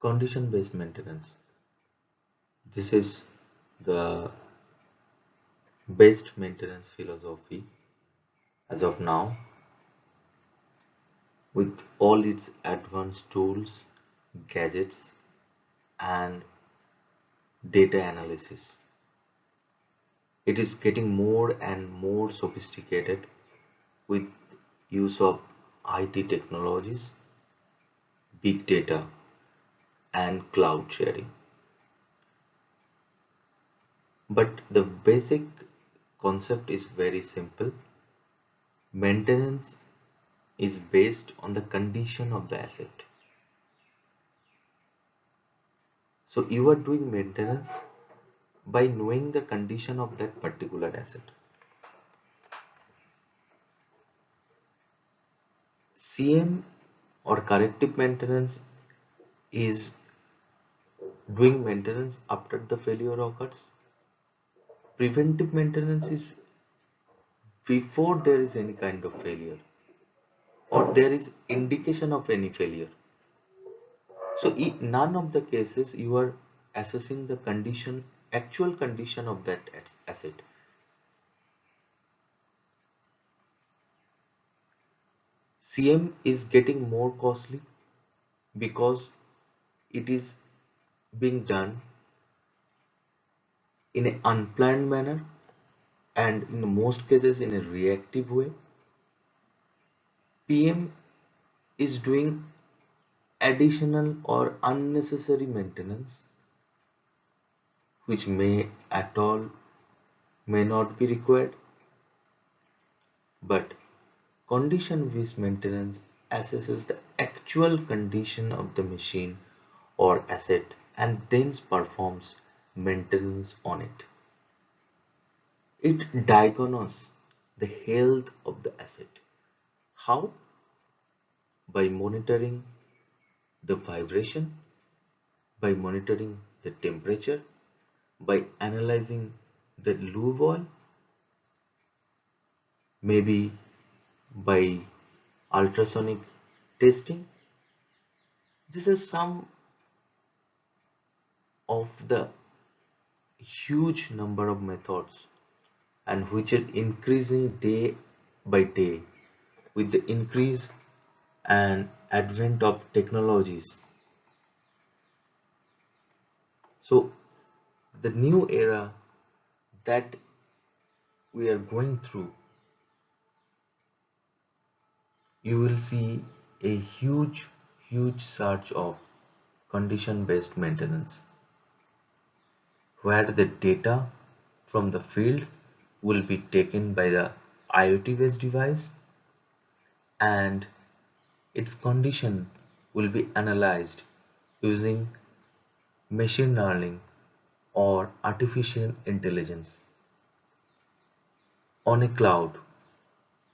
Condition based maintenance. This is the best maintenance philosophy as of now, with all its advanced tools, gadgets, and data analysis. It is getting more and more sophisticated with use of IT technologies, big data, and cloud sharing. But the basic concept is very simple. Maintenance is based on the condition of the asset. So you are doing maintenance by knowing the condition of that particular asset. CM or corrective maintenance is doing maintenance after the failure occurs. Preventive maintenance is before there is any kind of failure or there is indication of any failure. So in none of the cases you are assessing the condition, actual condition of that asset. CM is getting more costly because it is being done in an unplanned manner and in most cases in a reactive way. PM is doing additional or unnecessary maintenance which may at all may not be required, but condition-based maintenance assesses the actual condition of the machine or asset and then performs maintenance on it. It diagnoses the health of the asset. How? By monitoring the vibration, by monitoring the temperature, by analyzing the lube oil, maybe by ultrasonic testing. This is some of the huge number of methods and which are increasing day by day with the increase and advent of technologies. So the new era that we are going through, you will see a huge surge of condition based maintenance where the data from the field will be taken by the IoT based device and its condition will be analyzed using machine learning or artificial intelligence on a cloud,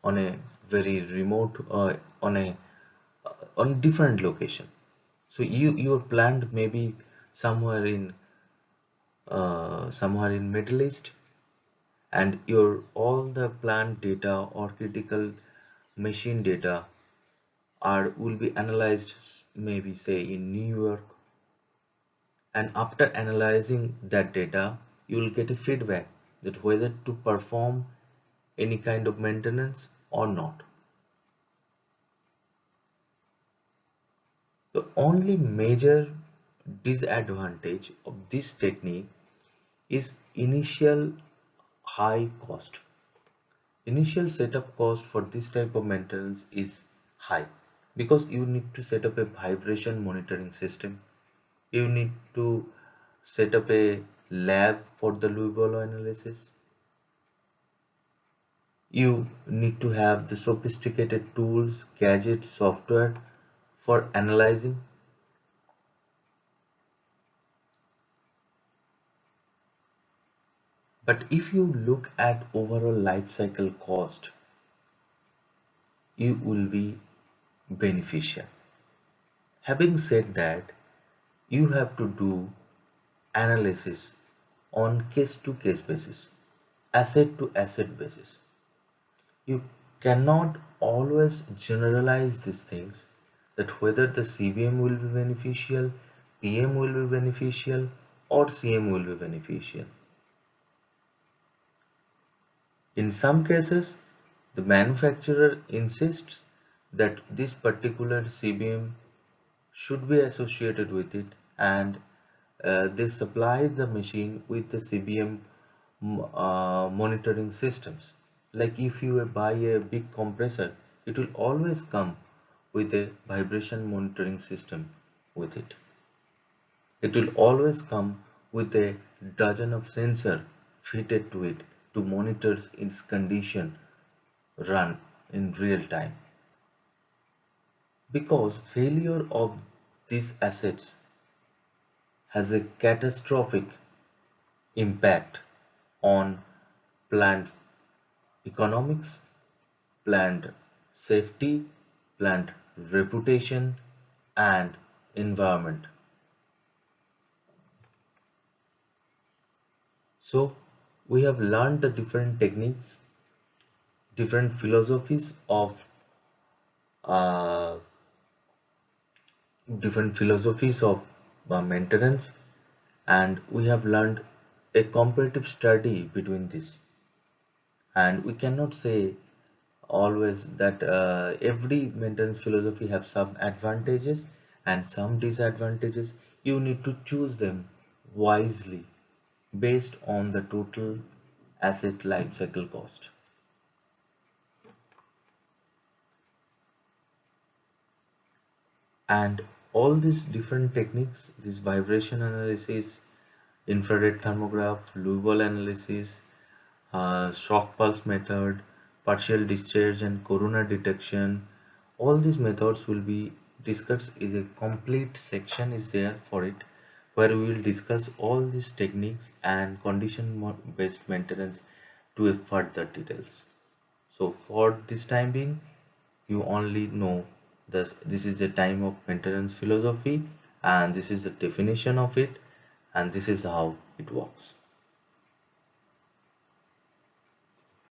on a very remote on different location. So you are planned maybe somewhere in Middle East, and your all the plant data or critical machine data are will be analyzed maybe say in New York, and after analyzing that data you will get a feedback that whether to perform any kind of maintenance or not. The only major disadvantage of this technique is initial high cost. Initial setup cost for this type of maintenance is high because you need to set up a vibration monitoring system. You need to set up a lab for the Lube Oil analysis. You need to have the sophisticated tools, gadgets, software for analyzing. But if you look at overall life cycle cost, you will be beneficial. Having said that, you have to do analysis on case to case basis, asset to asset basis. You cannot always generalize these things that whether the CBM will be beneficial PM will be beneficial or CM will be beneficial. In some cases, the manufacturer insists that this particular CBM should be associated with it, and they supply the machine with the CBM monitoring systems. Like if you buy a big compressor, it will always come with a vibration monitoring system with it. It will always come with a dozen of sensor fitted to it to monitor its condition run in real time. Because failure of these assets has a catastrophic impact on plant economics, plant safety, plant reputation, and environment. So we have learned the different techniques, different philosophies of uh, maintenance, and we have learned a comparative study between this. And we cannot say always that every maintenance philosophy have some advantages and some disadvantages. You need to choose them wisely based on the total asset life cycle cost. And all these different techniques, this vibration analysis, infrared thermograph, Lube Oil analysis, shock pulse method, partial discharge and corona detection, all these methods will be discussed. Is a complete section is there for it, where we will discuss all these techniques and condition based maintenance to a further details. So for this time being, you only know this is a time of maintenance philosophy, and this is the definition of it, and this is how it works.